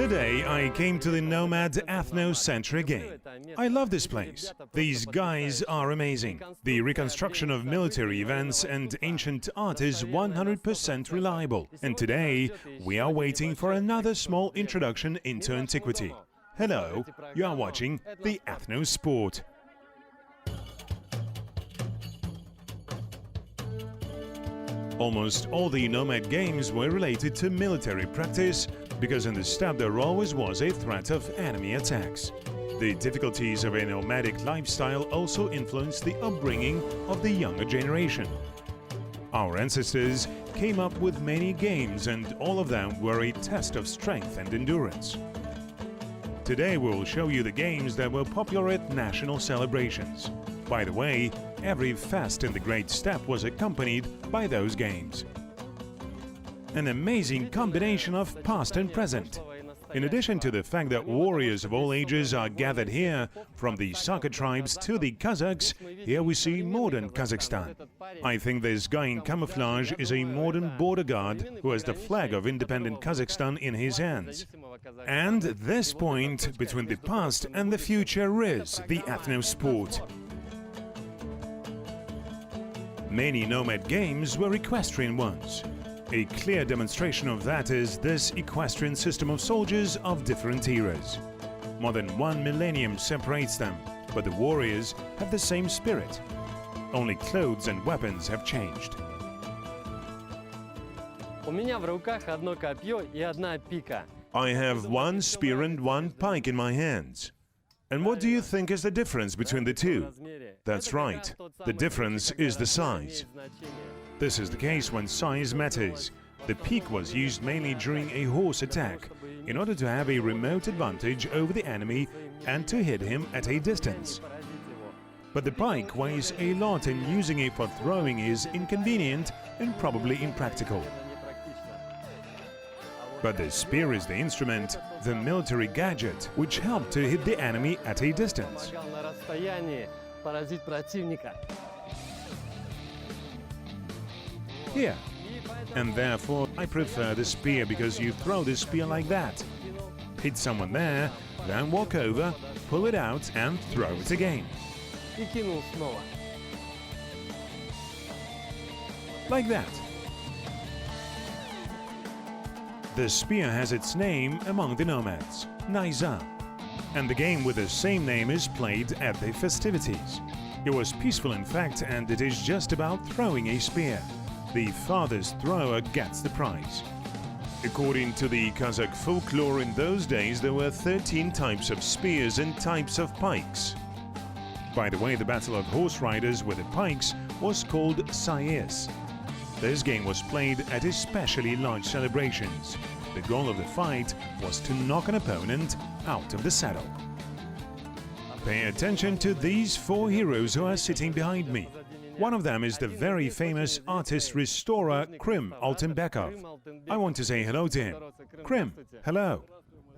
Today I came to the Nomad Ethnocentric game. I love this place. These guys are amazing. The reconstruction of military events and ancient art is 100% reliable. And today we are waiting for another small introduction into antiquity. Hello, you are watching the Ethnosport. Almost all the nomad games were related to military practice, because in the steppe there always was a threat of enemy attacks. The difficulties of a nomadic lifestyle also influenced the upbringing of the younger generation. Our ancestors came up with many games, and all of them were a test of strength and endurance. Today we will show you the games that were popular at national celebrations. By the way, every fest in the Great Steppe was accompanied by those games. An amazing combination of past and present. In addition to the fact that warriors of all ages are gathered here, from the Saka tribes to the Kazakhs, here we see modern Kazakhstan. I think this guy in camouflage is a modern border guard who has the flag of independent Kazakhstan in his hands. And this point between the past and the future is the Ethnosport. Many nomad games were equestrian ones. A clear demonstration of that is this equestrian system of soldiers of different eras. More than 1 millennium separates them, but the warriors have the same spirit. Only clothes and weapons have changed. I have one spear and one pike in my hands. And what do you think is the difference between the two? That's right, the difference is the size. This is the case when size matters. The pike was used mainly during a horse attack, in order to have a remote advantage over the enemy and to hit him at a distance. But the pike weighs a lot, and using it for throwing is inconvenient and probably impractical. But the spear is the instrument, the military gadget, which helped to hit the enemy at a distance. Here. And therefore I prefer the spear, because you throw the spear like that. Hit someone there, then walk over, pull it out and throw it again. Like that. The spear has its name among the nomads, Naiza, and the game with the same name is played at the festivities. It was peaceful in fact, and it is just about throwing a spear. The farthest thrower gets the prize. According to the Kazakh folklore, in those days there were 13 types of spears and types of pikes. By the way, the battle of horse riders with the pikes was called sayis. This game was played at especially large celebrations. The goal of the fight was to knock an opponent out of the saddle. Pay attention to these four heroes who are sitting behind me. One of them is the very famous artist-restorer Krim Altenbekov. I want to say hello to him. Krim, hello.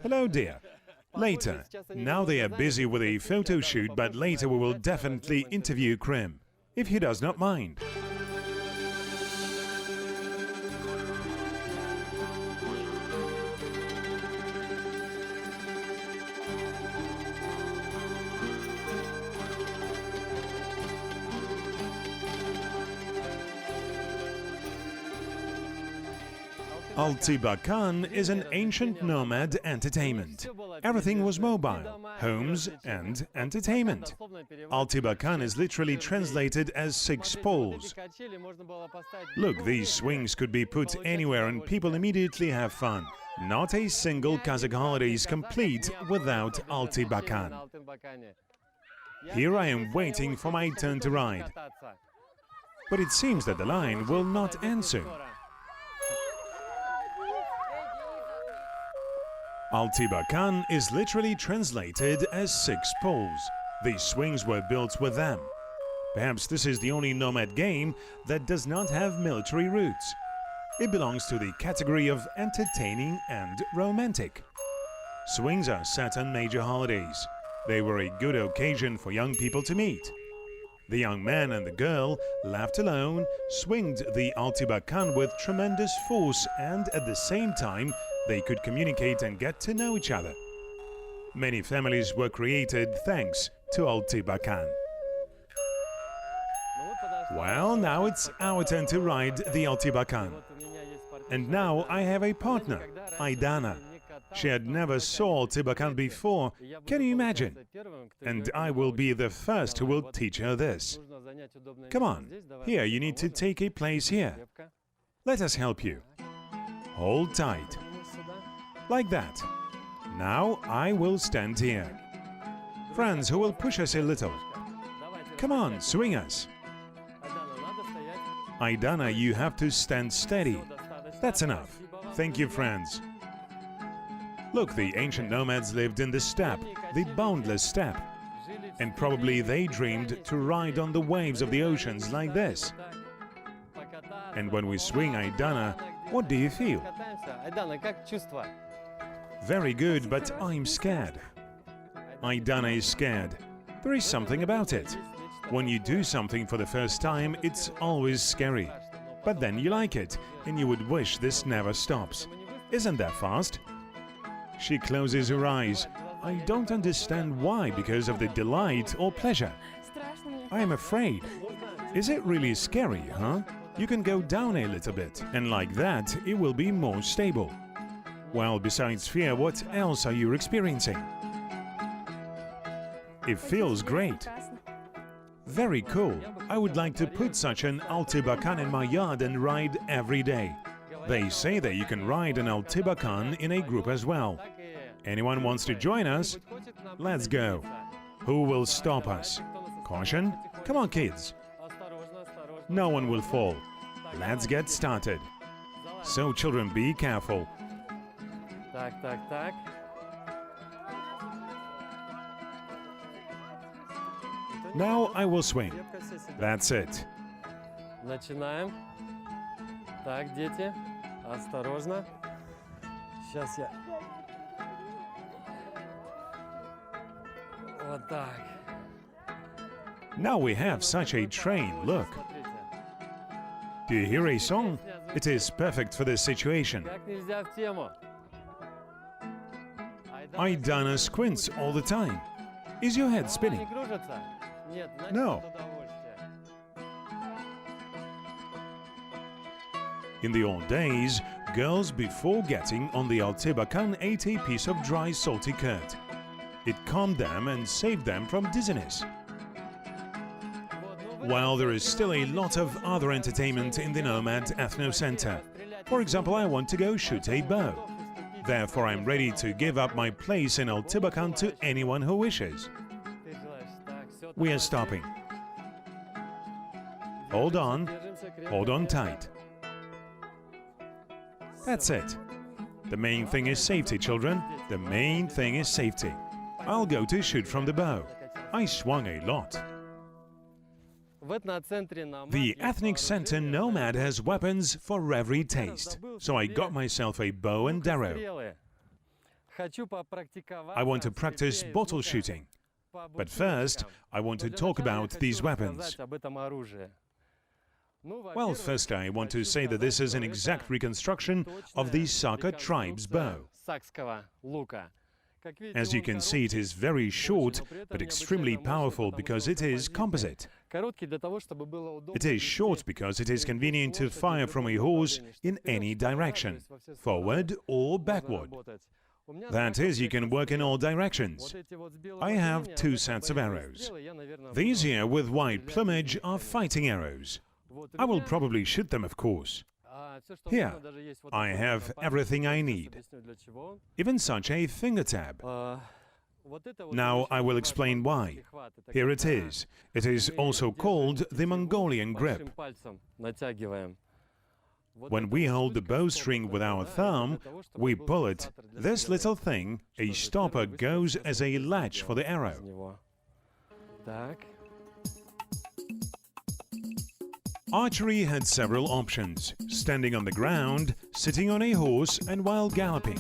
Hello, dear. Later. Now they are busy with a photo shoot, but later we will definitely interview Krim, if he does not mind. Altıbakan is an ancient nomad entertainment. Everything was mobile, homes and entertainment. Altıbakan is literally translated as 6 poles. Look, these swings could be put anywhere and people immediately have fun. Not a single Kazakh holiday is complete without Altıbakan. Here I am waiting for my turn to ride. But it seems that the line will not end soon. Altıbakan is literally translated as 6 poles. The swings were built with them. Perhaps this is the only nomad game that does not have military roots. It belongs to the category of entertaining and romantic. Swings are set on major holidays. They were a good occasion for young people to meet. The young man and the girl, left alone, swinged the Altıbakan with tremendous force, and at the same time they could communicate and get to know each other. Many families were created thanks to Altibakan. Well, now it's our turn to ride the Altibakan. And now I have a partner, Aidana. She had never saw Altibakan before, can you imagine? And I will be the first who will teach her this. Come on, here you need to take a place here. Let us help you. Hold tight. Like that. Now I will stand here. Friends, who will push us a little? Come on, swing us. Aidana, you have to stand steady. That's enough. Thank you, friends. Look, the ancient nomads lived in the steppe, the boundless steppe. And probably they dreamed to ride on the waves of the oceans like this. And when we swing Aidana, what do you feel? Very good, but I'm scared. Aidana is scared. There is something about it. When you do something for the first time, it's always scary. But then you like it, and you would wish this never stops. Isn't that fast? She closes her eyes. I don't understand why, because of the delight or pleasure. I am afraid. Is it really scary, huh? You can go down a little bit, and like that, it will be more stable. Well, besides fear, what else are you experiencing? It feels great. Very cool. I would like to put such an Altibakan in my yard and ride every day. They say that you can ride an Altibakan in a group as well. Anyone wants to join us? Let's go. Who will stop us? Caution? Come on, kids. No one will fall. Let's get started. So, children, be careful. Now I will swing. That's it. Начинаем. Так, дети, осторожно. Сейчас я. Вот так. Now we have such a train, look. Do you hear a song? It is perfect for this situation. Как нельзя в тему. Aidana squints all the time. Is your head spinning? Не кружится? Нет, значит, No. удовольствие. In the old days, girls before getting on the Altibakan ate a piece of dry salty curd. It calmed them and saved them from dizziness. While there is still a lot of other entertainment in the Nomad Ethno Center. For example, I want to go shoot a bow. Therefore, I'm ready to give up my place in Altibakan to anyone who wishes. We are stopping. Hold on tight. That's it. The main thing is safety, children. The main thing is safety. I'll go to shoot from the bow. I swung a lot. The ethnic center Nomad has weapons for every taste, so I got myself a bow and arrow. I want to practice bottle shooting, but first I want to talk about these weapons. Well, first I want to say that this is an exact reconstruction of the Saka tribe's bow. As you can see, it is very short, but extremely powerful because it is composite. It is short because it is convenient to fire from a horse in any direction, forward or backward. That is, you can work in all directions. I have 2 sets of arrows. These here with white plumage are fighting arrows. I will probably shoot them, of course. Here, I have everything I need, even such a finger tab. Now I will explain why. Here it is. It is also called the Mongolian grip. When we hold the bowstring with our thumb, we pull it. This little thing, a stopper, goes as a latch for the arrow. Archery had several options: standing on the ground, sitting on a horse, and while galloping.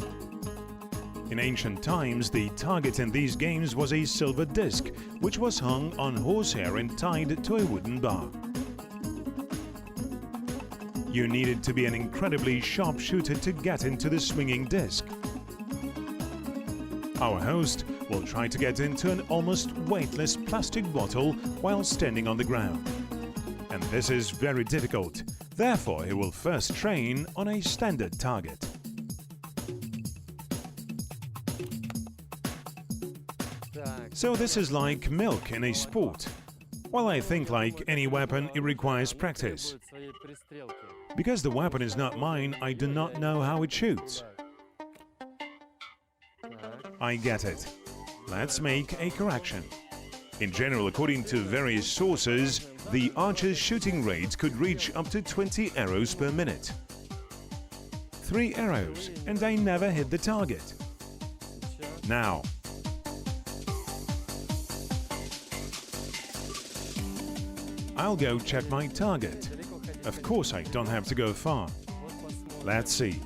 In ancient times, the target in these games was a silver disc, which was hung on horsehair and tied to a wooden bar. You needed to be an incredibly sharp shooter to get into the swinging disc. Our host will try to get into an almost weightless plastic bottle while standing on the ground. And this is very difficult. Therefore, he will first train on a standard target. So this is like milk in a sport. Well, I think like any weapon, it requires practice. Because the weapon is not mine, I do not know how it shoots. I get it. Let's make a correction. In general, according to various sources, the archer's shooting rate could reach up to 20 arrows per minute. 3 arrows, and I never hit the target. Now, I'll go check my target. Of course, I don't have to go far. Let's see.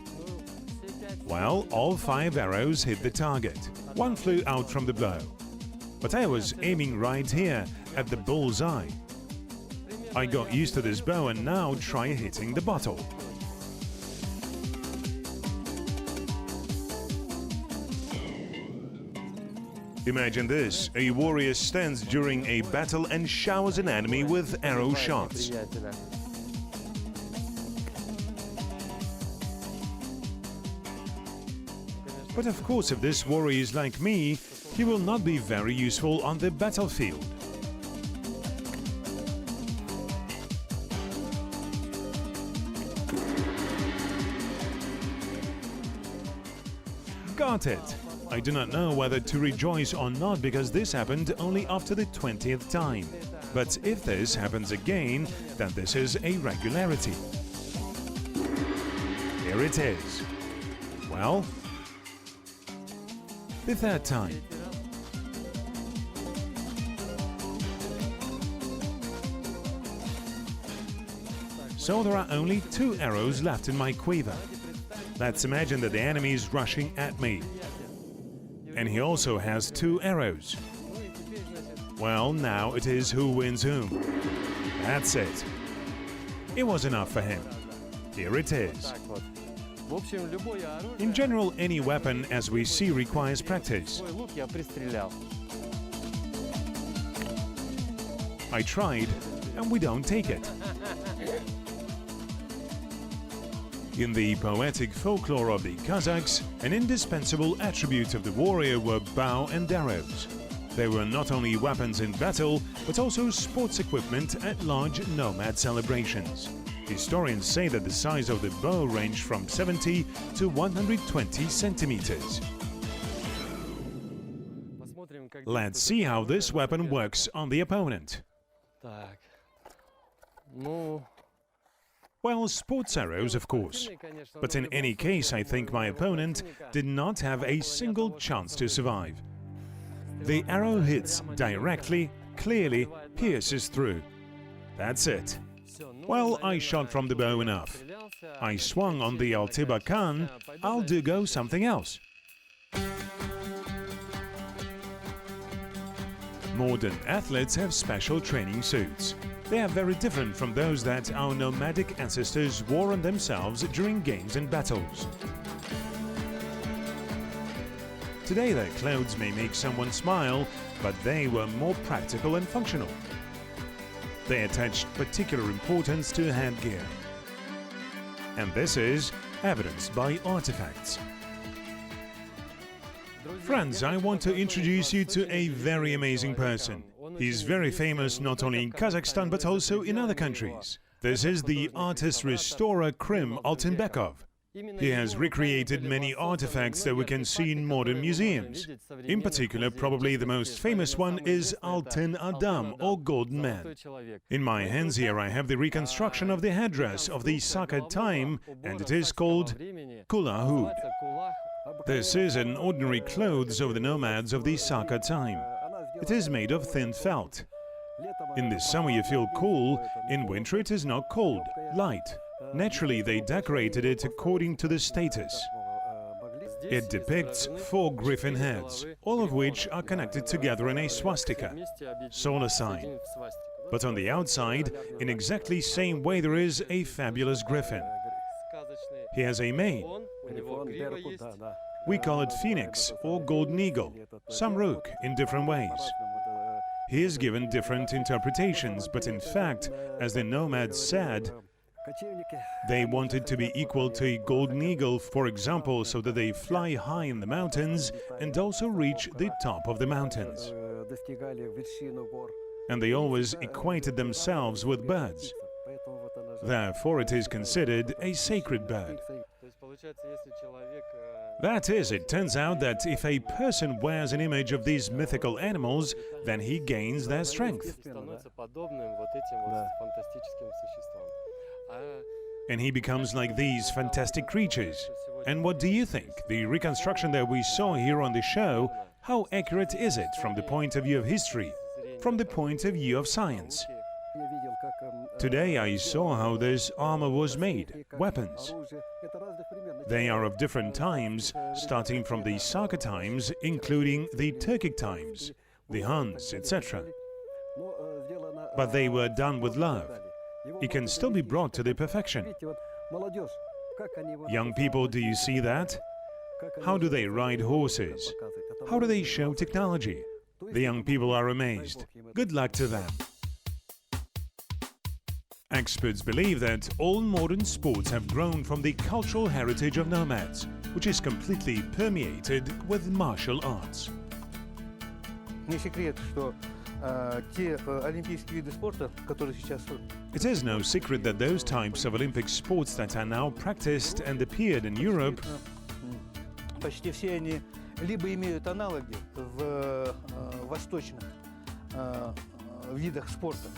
Well, all 5 arrows hit the target. 1 flew out from the bow. But I was aiming right here, at the bull's eye. I got used to this bow and now try hitting the bottle. Imagine this, a warrior stands during a battle and showers an enemy with arrow shots. But of course, if this warrior is like me, he will not be very useful on the battlefield. Got it! I do not know whether to rejoice or not because this happened only after the 20th time. But if this happens again, then this is a regularity. Here it is. Well, the 3rd time. So there are only 2 arrows left in my quiver. Let's imagine that the enemy is rushing at me. And he also has 2 arrows. Well, now it is who wins whom. That's it. It was enough for him. Here it is. In general, any weapon, as we see, requires practice. I tried, and we don't take it. In the poetic folklore of the Kazakhs, an indispensable attribute of the warrior were bow and arrows. They were not only weapons in battle, but also sports equipment at large nomad celebrations. Historians say that the size of the bow ranged from 70 to 120 centimeters. Let's see how this weapon works on the opponent. Well, sports arrows, of course. But in any case, I think my opponent did not have a single chance to survive. The arrow hits directly, clearly, pierces through. That's it. Well, I shot from the bow enough. I swung on the Altibakan, I'll go something else. Modern athletes have special training suits. They are very different from those that our nomadic ancestors wore on themselves during games and battles. Today their clothes may make someone smile, but they were more practical and functional. They attached particular importance to headgear. And this is evidenced by artifacts. Friends, I want to introduce you to a very amazing person. He's very famous not only in Kazakhstan but also in other countries. This is the artist-restorer Krim Altinbekov. He has recreated many artifacts that we can see in modern museums. In particular, probably the most famous one is Altyn Adam, or Golden Man. In my hands here I have the reconstruction of the headdress of the Saka time, and it is called Kula hood. This is an ordinary clothes of the nomads of the Saka time. It is made of thin felt. In the summer you feel cool, in winter it is not cold, light. Naturally, they decorated it according to the status. It depicts 4 griffin heads, all of which are connected together in a swastika, solar sign. But on the outside, in exactly same way, there is a fabulous griffin. He has a mane. We call it phoenix or golden eagle, some rook in different ways. He is given different interpretations, but in fact, as the nomads said, they wanted to be equal to a golden eagle, for example, so that they fly high in the mountains and also reach the top of the mountains. And they always equated themselves with birds. Therefore, it is considered a sacred bird. That is, it turns out that if a person wears an image of these mythical animals, then he gains their strength. And he becomes like these fantastic creatures. And what do you think? The reconstruction that we saw here on the show, how accurate is it from the point of view of history, from the point of view of science? Today I saw how this armor was made, weapons. They are of different times, starting from the Saka times, including the Turkic times, the Huns, etc. But they were done with love. It can still be brought to the perfection. Young people, do you see that? How do they ride horses? How do they show technology? The young people are amazed. Good luck to them. Experts believe that all modern sports have grown from the cultural heritage of nomads, which is completely permeated with martial arts. It is no secret that those types of Olympic sports that are now practiced and appeared in Europe почти все они либо имеют аналоги в восточных видах спорта.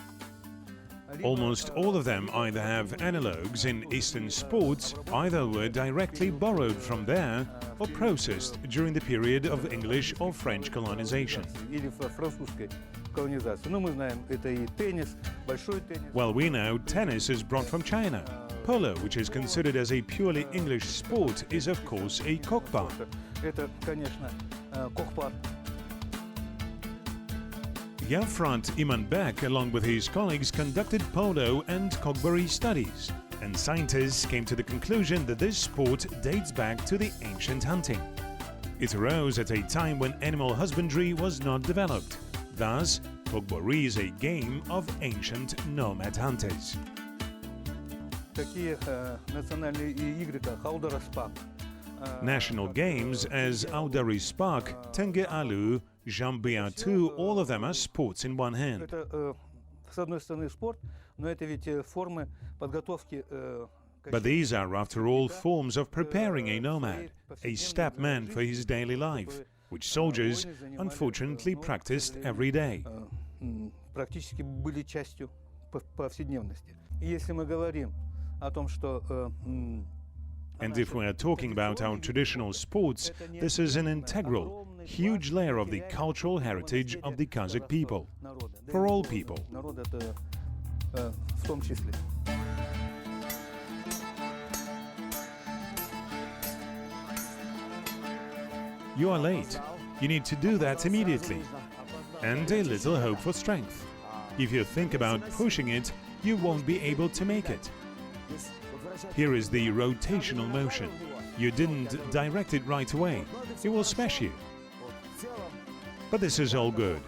Almost all of them either have analogues in Eastern sports, either were directly borrowed from there or processed during the period of English or French colonization. Well, we know tennis is brought from China. Polo, which is considered as a purely English sport, is of course a kokpa. Yafrant Imanbek, along with his colleagues, conducted polo and kokbari studies, and scientists came to the conclusion that this sport dates back to the ancient hunting. It arose at a time when animal husbandry was not developed. Thus, kokbari is a game of ancient nomad hunters. National games as Audarispak, Tenge Alu, Jambiatu, all of them are sports in one hand. But these are, after all, forms of preparing a nomad, a steppe man for his daily life, which soldiers unfortunately practiced every day. And if we are talking about our traditional sports, this is an integral, huge layer of the cultural heritage of the Kazakh people, for all people. You are late. You need to do that immediately. And a little hope for strength. If you think about pushing it, you won't be able to make it. Here is the rotational motion. You didn't direct it right away. It will smash you. But this is all good.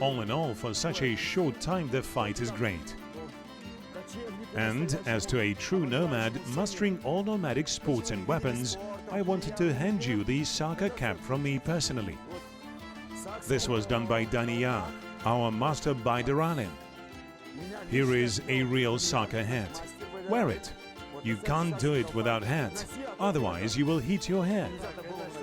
All in all, for such a short time, the fight is great. And as to a true nomad, mastering all nomadic sports and weapons, I wanted to hand you the Saka cap from me personally. This was done by Daniya, our master by Daralin. Here is a real Saka hat. Wear it. You can't do it without hat, otherwise you will hit your head.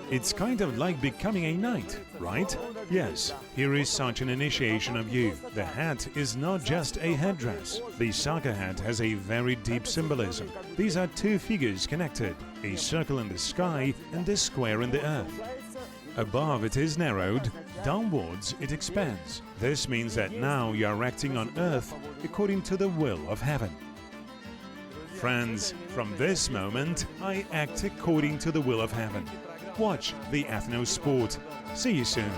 It's kind of like becoming a knight, right? Yes, here is such an initiation of you. The hat is not just a headdress. The Saka hat has a very deep symbolism. These are two figures connected, a circle in the sky and a square in the earth. Above it is narrowed, downwards it expands. This means that now you are acting on earth according to the will of heaven. Friends, from this moment, I act according to the will of heaven. Watch the Ethnosport. See you soon.